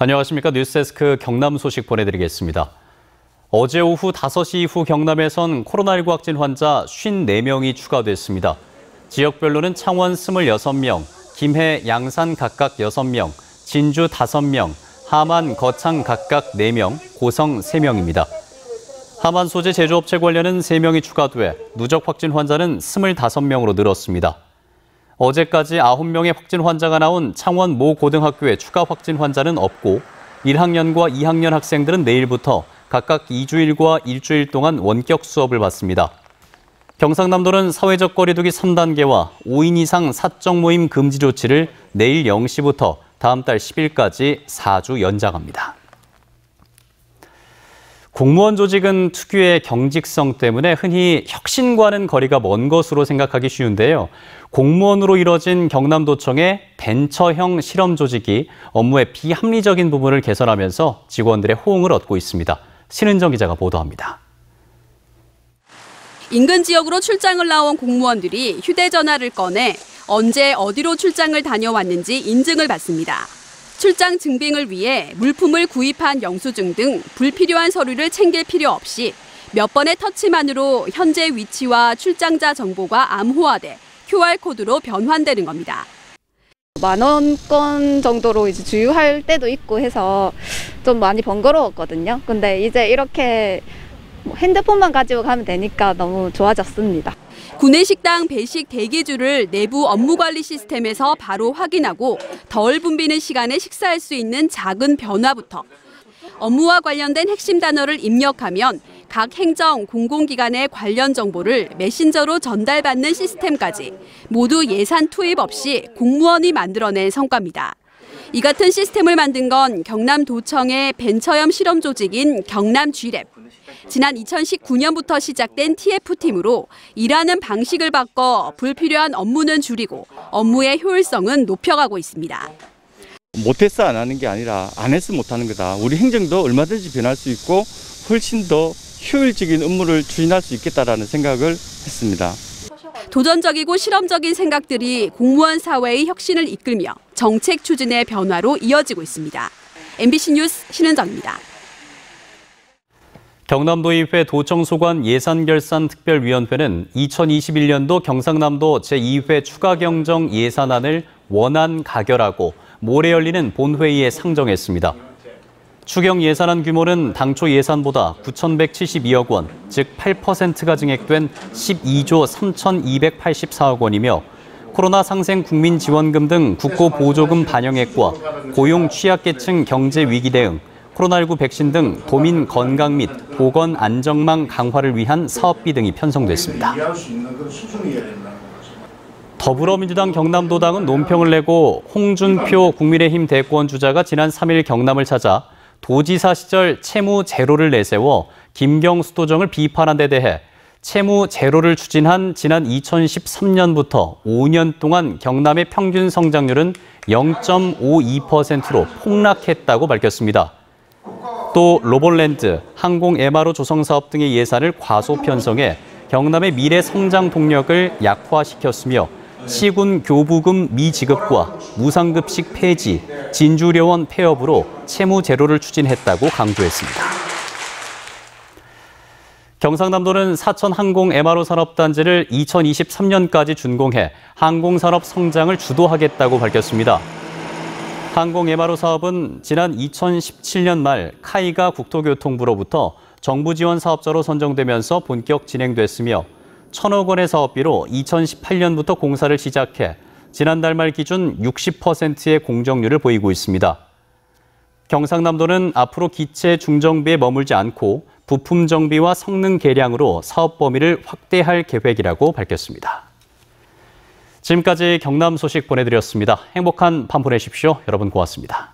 안녕하십니까. 뉴스데스크 경남 소식 보내드리겠습니다. 어제 오후 5시 이후 경남에선 코로나19 확진 환자 54명이 추가됐습니다. 지역별로는 창원 26명, 김해, 양산 각각 6명, 진주 5명, 함안, 거창 각각 4명, 고성 3명입니다. 함안 소재 제조업체 관련은 3명이 추가돼 누적 확진 환자는 25명으로 늘었습니다. 어제까지 9명의 확진 환자가 나온 창원 모 고등학교의 추가 확진 환자는 없고 1학년과 2학년 학생들은 내일부터 각각 2주일과 일주일 동안 원격 수업을 받습니다. 경상남도는 사회적 거리두기 3단계와 5인 이상 사적 모임 금지 조치를 내일 0시부터 다음 달 10일까지 4주 연장합니다. 공무원 조직은 특유의 경직성 때문에 흔히 혁신과는 거리가 먼 것으로 생각하기 쉬운데요. 공무원으로 이뤄진 경남도청의 벤처형 실험 조직이 업무의 비합리적인 부분을 개선하면서 직원들의 호응을 얻고 있습니다. 신은정 기자가 보도합니다. 인근 지역으로 출장을 나온 공무원들이 휴대전화를 꺼내 언제 어디로 출장을 다녀왔는지 인증을 받습니다. 출장 증빙을 위해 물품을 구입한 영수증 등 불필요한 서류를 챙길 필요 없이 몇 번의 터치만으로 현재 위치와 출장자 정보가 암호화돼 QR코드로 변환되는 겁니다. 10,000원권 정도로 이제 주유할 때도 있고 해서 좀 많이 번거로웠거든요. 근데 이제 이렇게 핸드폰만 가지고 가면 되니까 너무 좋아졌습니다. 구내식당 배식 대기줄을 내부 업무관리 시스템에서 바로 확인하고 덜 붐비는 시간에 식사할 수 있는 작은 변화부터 업무와 관련된 핵심 단어를 입력하면 각 행정, 공공기관의 관련 정보를 메신저로 전달받는 시스템까지 모두 예산 투입 없이 공무원이 만들어낸 성과입니다. 이 같은 시스템을 만든 건 경남도청의 벤처형 실험 조직인 경남 G랩. 지난 2019년부터 시작된 TF팀으로 일하는 방식을 바꿔 불필요한 업무는 줄이고 업무의 효율성은 높여가고 있습니다. 못해서 안 하는 게 아니라 안 해서 못하는 거다. 우리 행정도 얼마든지 변할 수 있고 훨씬 더 효율적인 업무를 추진할 수 있겠다라는 생각을 했습니다. 도전적이고 실험적인 생각들이 공무원 사회의 혁신을 이끌며 정책 추진의 변화로 이어지고 있습니다. MBC 뉴스 신은정입니다. 경남도의회 도청소관 예산결산특별위원회는 2021년도 경상남도 제2회 추가경정 예산안을 원안 가결하고 모레 열리는 본회의에 상정했습니다. 추경 예산안 규모는 당초 예산보다 9,172억 원, 즉 8%가 증액된 12조 3,284억 원이며 코로나 상생 국민지원금 등 국고보조금 반영액과 고용 취약계층 경제 위기 대응, 코로나19 백신 등 도민 건강 및 보건 안정망 강화를 위한 사업비 등이 편성됐습니다. 더불어민주당 경남도당은 논평을 내고 홍준표 국민의힘 대권 주자가 지난 3일 경남을 찾아 도지사 시절 채무 제로를 내세워 김경수 도정을 비판한 데 대해 채무 제로를 추진한 지난 2013년부터 5년 동안 경남의 평균 성장률은 0.52%로 폭락했다고 밝혔습니다. 또 로봇랜드, 항공 MRO 조성 사업 등의 예산을 과소 편성해 경남의 미래 성장 동력을 약화시켰으며 시군 교부금 미지급과 무상급식 폐지, 진주료원 폐업으로 채무 제로를 추진했다고 강조했습니다. 경상남도는 사천 항공 MRO 산업단지를 2023년까지 준공해 항공산업 성장을 주도하겠다고 밝혔습니다. 항공 MRO 사업은 지난 2017년 말 카이가 국토교통부로부터 정부 지원 사업자로 선정되면서 본격 진행됐으며 1,000억 원의 사업비로 2018년부터 공사를 시작해 지난달 말 기준 60%의 공정률을 보이고 있습니다. 경상남도는 앞으로 기체 중정비에 머물지 않고 부품 정비와 성능 개량으로 사업 범위를 확대할 계획이라고 밝혔습니다. 지금까지 경남 소식 보내드렸습니다. 행복한 밤 보내십시오. 여러분 고맙습니다.